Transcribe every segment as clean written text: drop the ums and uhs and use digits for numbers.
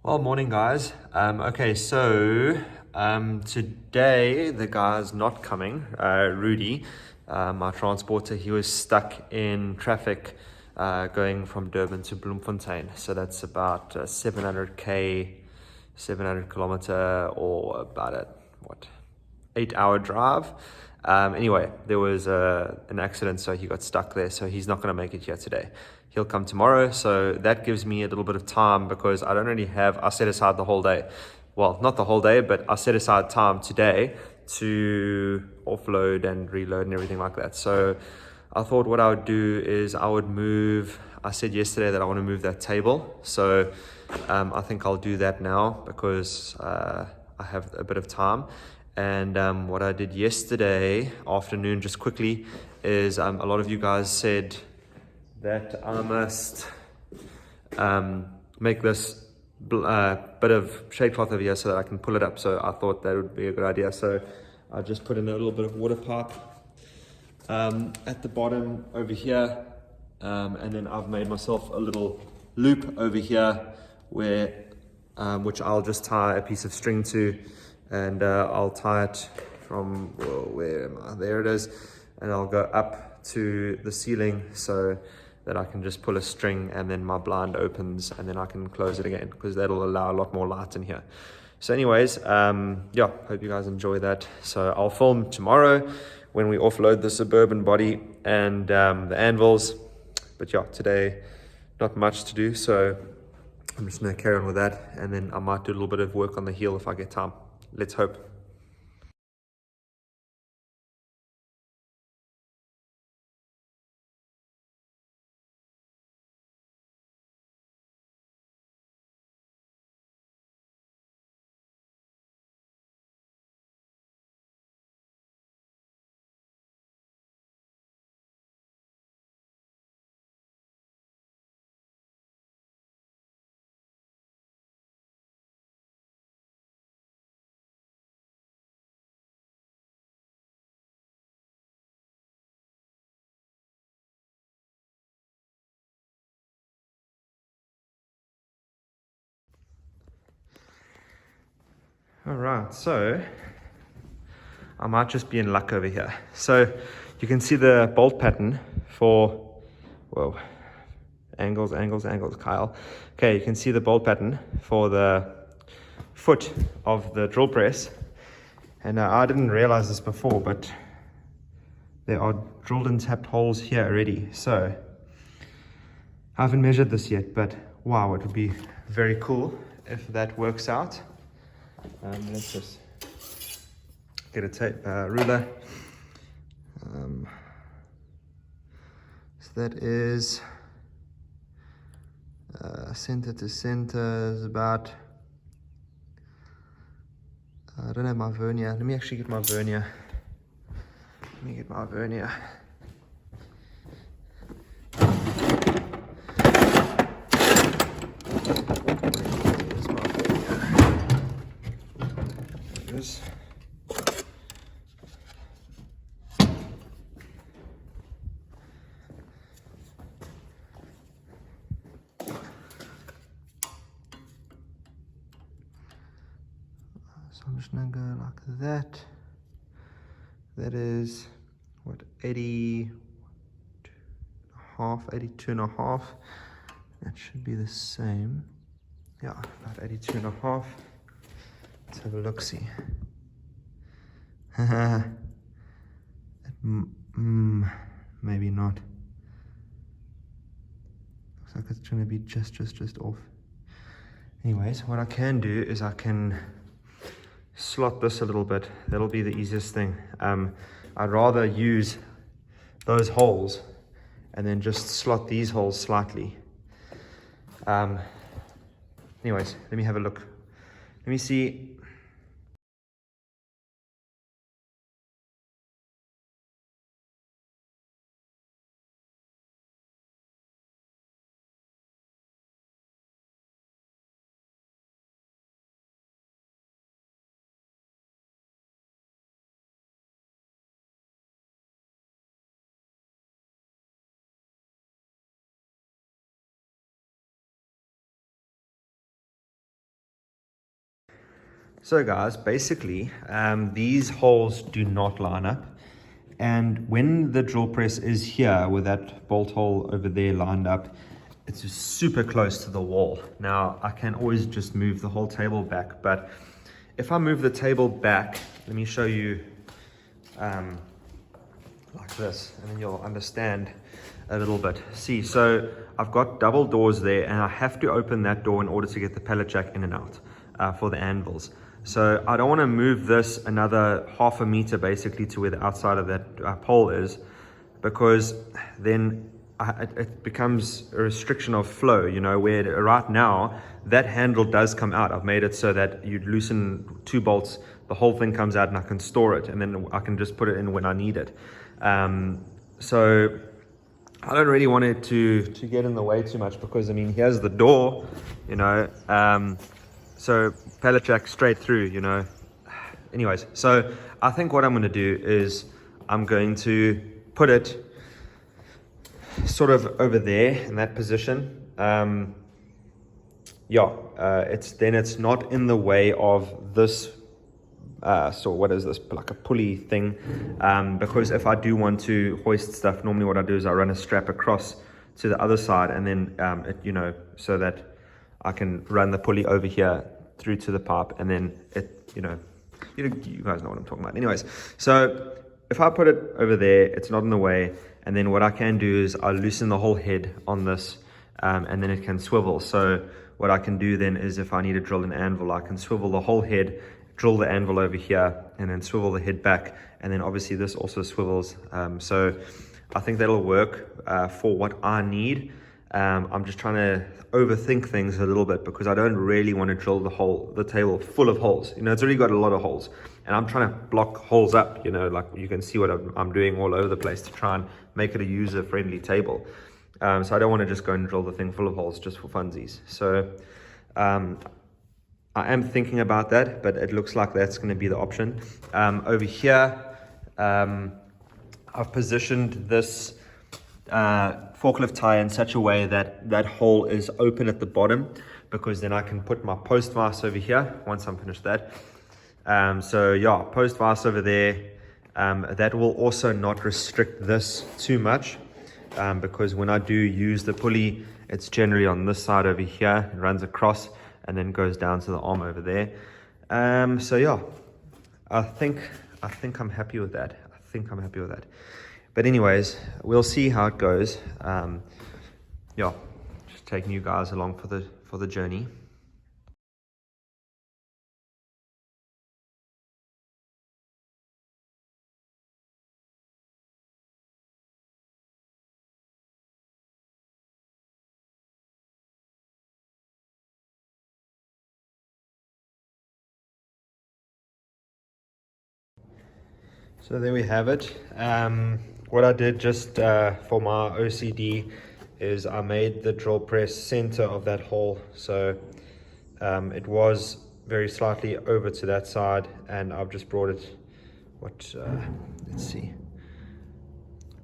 Well, morning guys. Okay, so today the guy's not coming. Rudy, my transporter, he was stuck in traffic going from Durban to Bloemfontein. So that's about 700 kilometer, or about a 8-hour drive. Anyway, there was an accident, so he got stuck there. So he's not going to make it here today. He'll come tomorrow. So that gives me a little bit of time because I don't really have, I set aside the whole day. Well, not the whole day, but I set aside time today to offload and reload and everything like that. So I thought what I would do is I said yesterday that I want to move that table. So I think I'll do that now because I have a bit of time. And what I did yesterday afternoon, just quickly, is a lot of you guys said that I must make this bit of shade cloth over here so that I can pull it up. So I thought that would be a good idea. So I just put in a little bit of water pipe at the bottom over here, and then I've made myself a little loop over here where which I'll just tie a piece of string to, and I'll tie it from, where am I? There it is, and I'll go up to the ceiling so that I can just pull a string and then my blind opens and then I can close it again, because that'll allow a lot more light in here. So anyways, yeah, hope you guys enjoy that. So I'll film tomorrow when we offload the Suburban body and the anvils. But yeah, today, not much to do, so I'm just gonna carry on with that, and then I might do a little bit of work on the heel if I get time. Let's hope. All right, so I might just be in luck over here. So you can see the bolt pattern for, whoa, angles, Kyle. Okay, you can see the bolt pattern for the foot of the drill press. And I didn't realize this before, but there are drilled and tapped holes here already. So I haven't measured this yet, but wow, it would be very cool if that works out. Let's just get a tape ruler. So that is center to center is about, I don't have my vernier. Let me actually get my vernier. Where's my vernier? There it is. So I'm just gonna go like that. That is what, 82 and a half. That should be the same. Yeah, about 82 and a half. Let's have a look, see. Maybe not. Looks like it's gonna be just off. Anyways, what I can do is I can slot this a little bit. That'll be the easiest thing. I'd rather use those holes and then just slot these holes slightly. Anyways, let me have a look. Let me see. So guys, basically, these holes do not line up. And when the drill press is here with that bolt hole over there lined up, it's super close to the wall. Now, I can always just move the whole table back, but if I move the table back, let me show you like this, and then you'll understand a little bit. See, so I've got double doors there, and I have to open that door in order to get the pallet jack in and out for the anvils. So I don't want to move this another half a meter basically to where the outside of that pole is, because then it becomes a restriction of flow, you know, where right now that handle does come out. I've made it so that you loosen 2 bolts, the whole thing comes out, and I can store it, and then I can just put it in when I need it. So I don't really want it to get in the way too much, because I mean, here's the door, you know, so pallet jack straight through, you know. Anyways, so I think what I'm going to do is I'm going to put it sort of over there in that position. It's not in the way of this. So what is this, like a pulley thing? Because if I do want to hoist stuff, normally what I do is I run a strap across to the other side, and then so that I can run the pulley over here through to the pipe, and then you guys know what I'm talking about. Anyways, so if I put it over there, it's not in the way, and then what I can do is I loosen the whole head on this, and then it can swivel. So what I can do then is, if I need to drill an anvil, I can swivel the whole head, drill the anvil over here, and then swivel the head back, and then obviously this also swivels. So I think that'll work for what I need. I'm just trying to overthink things a little bit, because I don't really want to drill the table full of holes. You know, it's already got a lot of holes, and I'm trying to block holes up, you know, like you can see what I'm doing all over the place to try and make it a user-friendly table. So I don't want to just go and drill the thing full of holes just for funsies. So I am thinking about that, but it looks like that's going to be the option. Over here, I've positioned this forklift tire in such a way that that hole is open at the bottom, because then I can put my post vise over here once I'm finished that. So yeah, post vise over there. That will also not restrict this too much, because when I do use the pulley, it's generally on this side over here. It runs across and then goes down to the arm over there. So yeah, I think I'm happy with that. But anyways, we'll see how it goes. Just taking you guys along for the journey. So there we have it. What I did just for my OCD is I made the drill press center of that hole. So it was very slightly over to that side, and I've just brought it, let's see,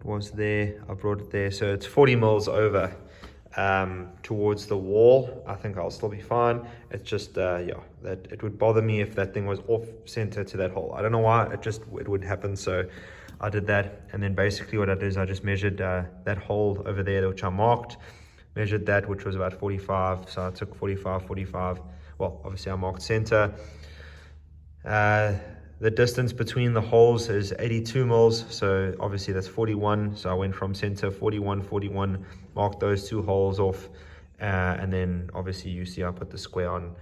it was there, I brought it there. So it's 40 mils over towards the wall. I think I'll still be fine. It's just that it would bother me if that thing was off center to that hole. I don't know why, it would happen. So I did that, and then basically what I did is I just measured that hole over there which I marked, measured that, which was about 45. So I took 45. Well, obviously I marked center. The distance between the holes is 82 mils, so obviously that's 41. So I went from center 41, marked those 2 holes off, and then obviously you see I put the square on,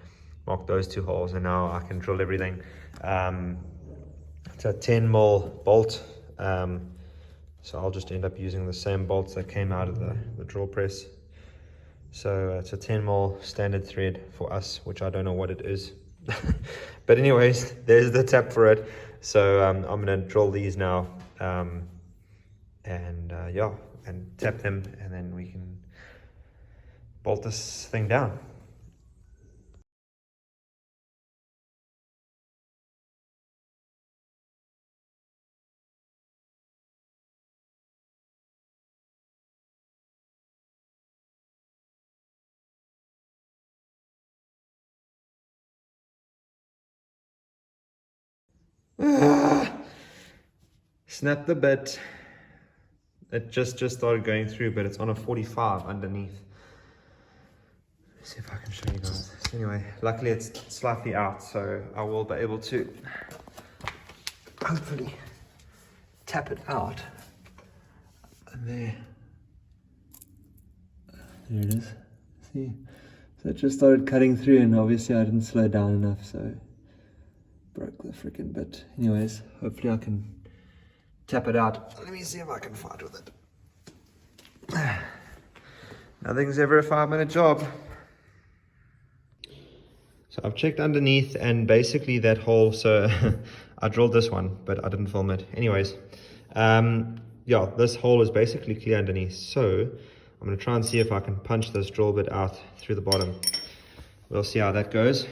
marked those 2 holes, and now I can drill everything. It's a 10 mil bolt, so I'll just end up using the same bolts that came out of the drill press. So it's a 10 mil standard thread for us, which I don't know what it is. But anyways, there's the tap for it. So I'm gonna drill these now, and tap them, and then we can bolt this thing down. Ah, snap the bit. It just started going through, but it's on a 45 underneath. Let's see if I can show you guys. So anyway, luckily it's slightly out, so I will be able to hopefully tap it out. And there it is. See? So it just started cutting through, and obviously I didn't slow down enough, so broke the freaking bit. Anyways, hopefully I can tap it out. Let me see if I can fight with it. Nothing's ever a 5-minute job. So I've checked underneath, and basically that hole, so I drilled this one, but I didn't film it. Anyways, yeah, this hole is basically clear underneath. So I'm going to try and see if I can punch this drill bit out through the bottom. We'll see how that goes.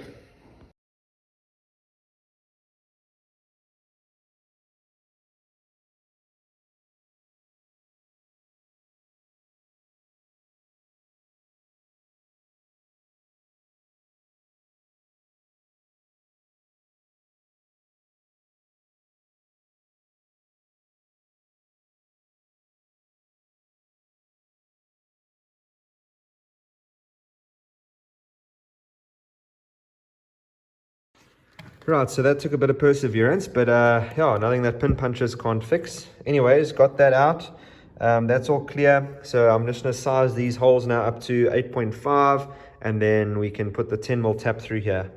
Right, so that took a bit of perseverance, but yeah, nothing that pin punches can't fix. Anyways, got that out. That's all clear. So I'm just going to size these holes now up to 8.5, and then we can put the 10mm tap through here.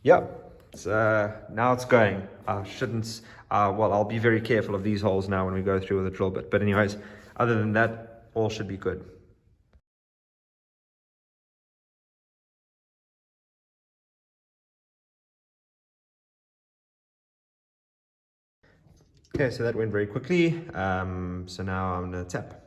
Yeah, now it's going. I shouldn't, well, I'll be very careful of these holes now when we go through with a drill bit. But anyways, other than that, all should be good. Okay, so that went very quickly. So now I'm going to tap.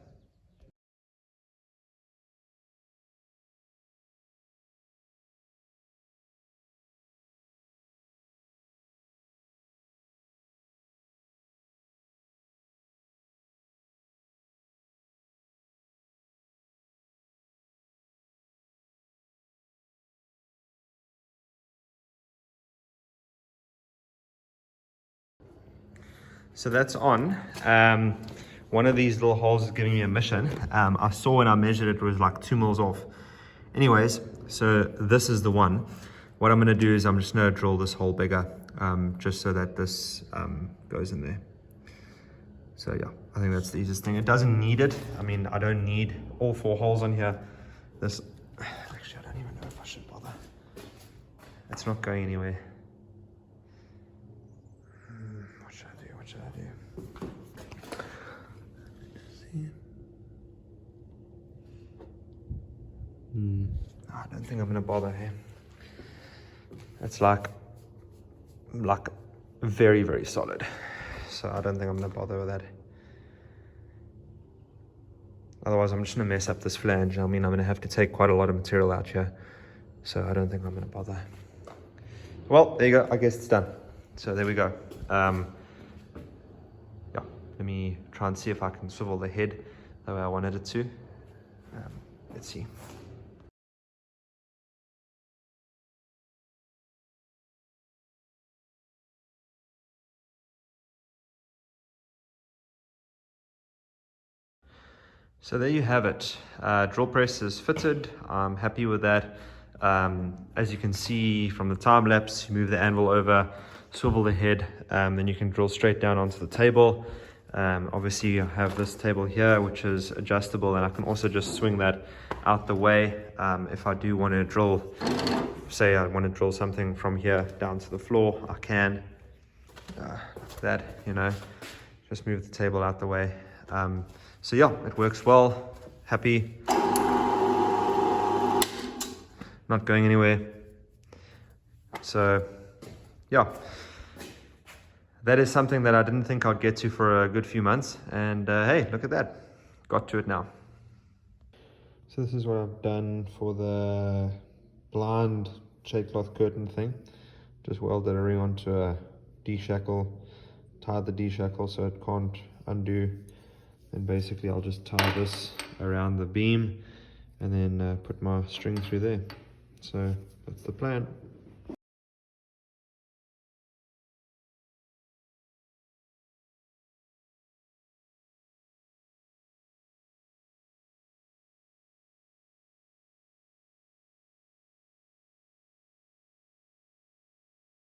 So that's on. One of these little holes is giving me a mission. I saw when I measured it was like 2mm off. Anyways, so this is the one. What I'm going to do is I'm just going to drill this hole bigger, just so that this goes in there. So yeah, I think that's the easiest thing. It doesn't need it. I mean, I don't need all 4 holes on here. This, actually, I don't even know if I should bother. It's not going anywhere. What should I do? What should I do? I don't think I'm gonna bother here. It's like very, very solid. So I don't think I'm gonna bother with that. Otherwise I'm just gonna mess up this flange. I mean, I'm gonna have to take quite a lot of material out here. So I don't think I'm gonna bother. Well, there you go, I guess it's done. So there we go. Yeah, let me try and see if I can swivel the head the way I wanted it to. Let's see. So there you have it. Drill press is fitted. I'm happy with that. As you can see from the time lapse, you move the anvil over, swivel the head, then you can drill straight down onto the table. Obviously I have this table here which is adjustable, and I can also just swing that out the way if I do want to drill, say I want to drill something from here down to the floor, I can. Like that, you know, just move the table out the way. So yeah, it works well. Happy. Not going anywhere. So yeah, that is something that I didn't think I'd get to for a good few months. And hey, look at that. Got to it now. So this is what I've done for the blind shade cloth curtain thing. Just welded a ring onto a D-shackle, tied the D-shackle so it can't undo. And basically I'll just tie this around the beam and then put my string through there. So that's the plan.